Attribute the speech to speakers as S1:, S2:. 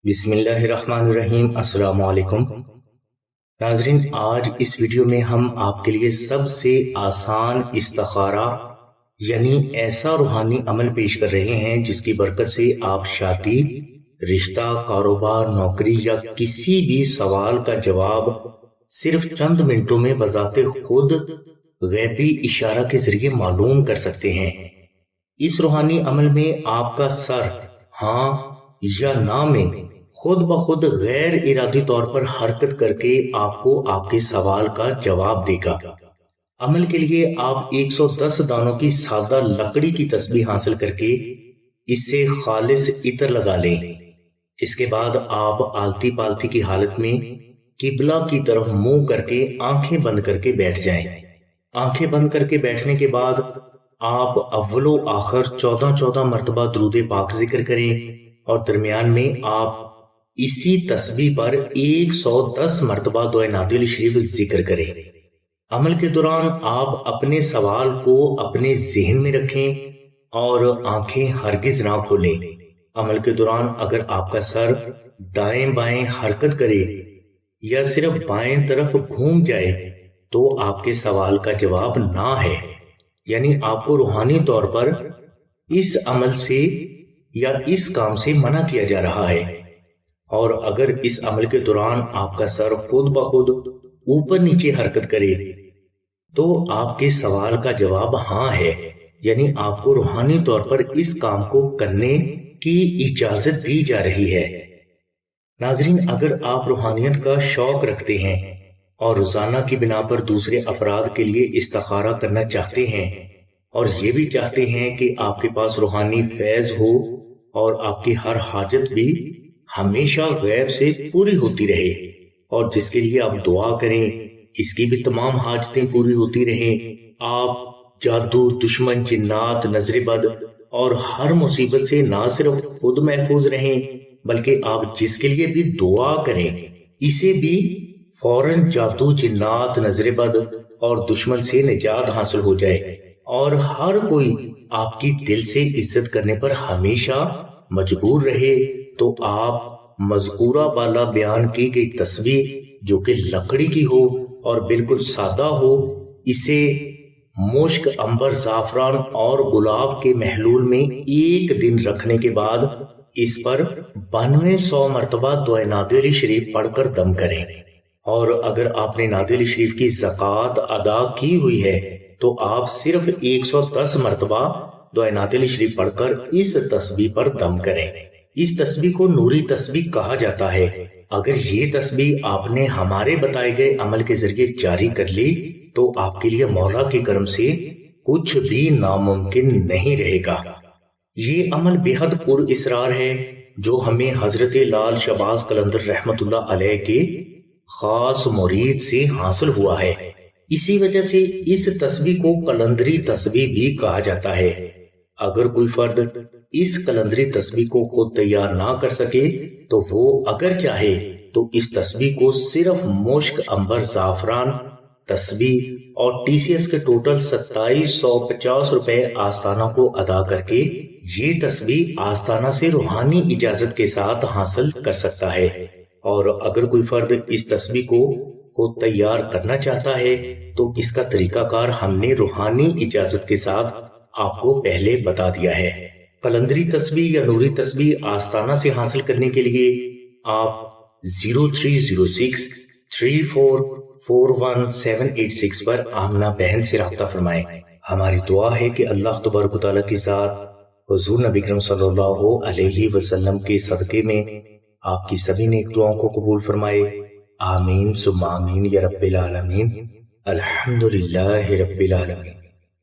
S1: بسم اللہ الرحمن الرحیم۔ السلام علیکم ناظرین، آج اس ویڈیو میں ہم آپ کے لیے سب سے آسان استخارہ یعنی ایسا روحانی عمل پیش کر رہے ہیں جس کی برکت سے آپ شادی، رشتہ، کاروبار، نوکری یا کسی بھی سوال کا جواب صرف چند منٹوں میں بذات خود غیبی اشارہ کے ذریعے معلوم کر سکتے ہیں۔ اس روحانی عمل میں آپ کا سر ہاں یا نہ میں خود بخود غیر ارادی طور پر حرکت کر کے آپ کو آپ کے سوال کا جواب دے گا۔ عمل کے لیے آپ 110 دانوں کی سادہ لکڑی کی تسبیح حاصل کر کے اس سے خالص عطر لگا لیں۔ اس کے بعد آپ آلتی پالتی کی حالت میں قبلہ کی طرف منہ کر کے آنکھیں بند کر کے بیٹھ جائیں۔ آنکھیں بند کر کے بیٹھنے کے بعد آپ اول و آخر 14 مرتبہ درود پاک ذکر کریں اور درمیان میں آپ اسی تسبیح پر 110 مرتبہ دعائے نادل شریف ذکر کریں۔ عمل کے دوران آپ اپنے سوال کو اپنے ذہن میں رکھیں اور آنکھیں ہرگز نہ کھولیں۔ عمل کے دوران اگر آپ کا سر دائیں بائیں حرکت کرے یا صرف بائیں طرف گھوم جائے تو آپ کے سوال کا جواب نہ ہے، یعنی آپ کو روحانی طور پر اس عمل سے یا اس کام سے منع کیا جا رہا ہے۔ اور اگر اس عمل کے دوران آپ کا سر خود بخود اوپر نیچے حرکت کرے تو آپ کے سوال کا جواب ہاں ہے، یعنی آپ کو روحانی طور پر اس کام کو کرنے کی اجازت دی جا رہی ہے۔ ناظرین، اگر آپ روحانیت کا شوق رکھتے ہیں اور روزانہ کی بنا پر دوسرے افراد کے لیے استخارہ کرنا چاہتے ہیں اور یہ بھی چاہتے ہیں کہ آپ کے پاس روحانی فیض ہو اور آپ کی ہر حاجت بھی ہمیشہ غیب سے پوری ہوتی رہے اور جس کے لیے آپ دعا کریں اس کی بھی تمام حاجتیں پوری ہوتی رہیں، آپ جادو، دشمن، جنات، نظر بد اور ہر مصیبت سے نہ صرف خود محفوظ رہیں بلکہ آپ جس کے لیے بھی دعا کریں اسے بھی فوراً جادو، جنات، نظر بد اور دشمن سے نجات حاصل ہو جائے اور ہر کوئی آپ کی دل سے عزت کرنے پر ہمیشہ مجبور رہے، تو آپ مذکورہ بالا بیان کی گئی تسبیح جو کہ لکڑی کی ہو اور بالکل سادہ ہو، اسے مشک، عنبر، زعفران اور گلاب کے محلول میں 1 دن رکھنے کے بعد اس پر 9200 مرتبہ دعائے نادل شریف پڑھ کر دم کریں۔ اور اگر آپ نے نادل شریف کی زکوٰۃ ادا کی ہوئی ہے تو آپ صرف 110 مرتبہ دعائے نادل شریف پڑھ کر اس تسبیح پر دم کریں۔ اس تسبیح کو نوری تسبیح کہا جاتا ہے۔ اگر یہ تسبیح آپ نے ہمارے بتائے گئے عمل کے ذریعے جاری کر لی تو آپ کے لیے مولا کے کرم سے کچھ بھی ناممکن نہیں رہے گا۔ یہ عمل بے حد پر اسرار ہے جو ہمیں حضرت لال شہباز قلندر رحمت اللہ علیہ کے خاص مرید سے حاصل ہوا ہے۔ اسی وجہ سے اس تسبیح کو قلندری تسبیح بھی کہا جاتا ہے۔ اگر کوئی فرد اس قلندری تسبیح کو خود تیار نہ کر سکے تو وہ اگر چاہے تو اس تسبیح کو صرف مشک، عنبر، زعفران تسبیح اور TCS کے ٹوٹل 2750 روپے آستانہ کو ادا کر کے یہ تسبیح آستانہ سے روحانی اجازت کے ساتھ حاصل کر سکتا ہے۔ اور اگر کوئی فرد اس تسبیح کو خود تیار کرنا چاہتا ہے تو اس کا طریقہ کار ہم نے روحانی اجازت کے ساتھ آپ کو پہلے بتا دیا ہے۔ قلندری تسبیح یا نوری تسبیح آستانہ سے حاصل کرنے کے لیے آپ 0306 3441 پر آمنہ بہن سے رابطہ فرمائیں۔ ہماری دعا ہے کہ اللہ تبارک و تعالیٰ کی ذات حضور نبی کریم صلی اللہ علیہ وسلم کے صدقے میں آپ کی سبھی نیک دعاؤں کو قبول فرمائے۔ آمین ثم آمین یا رب العالمین۔ الحمدللہ رب العالمین۔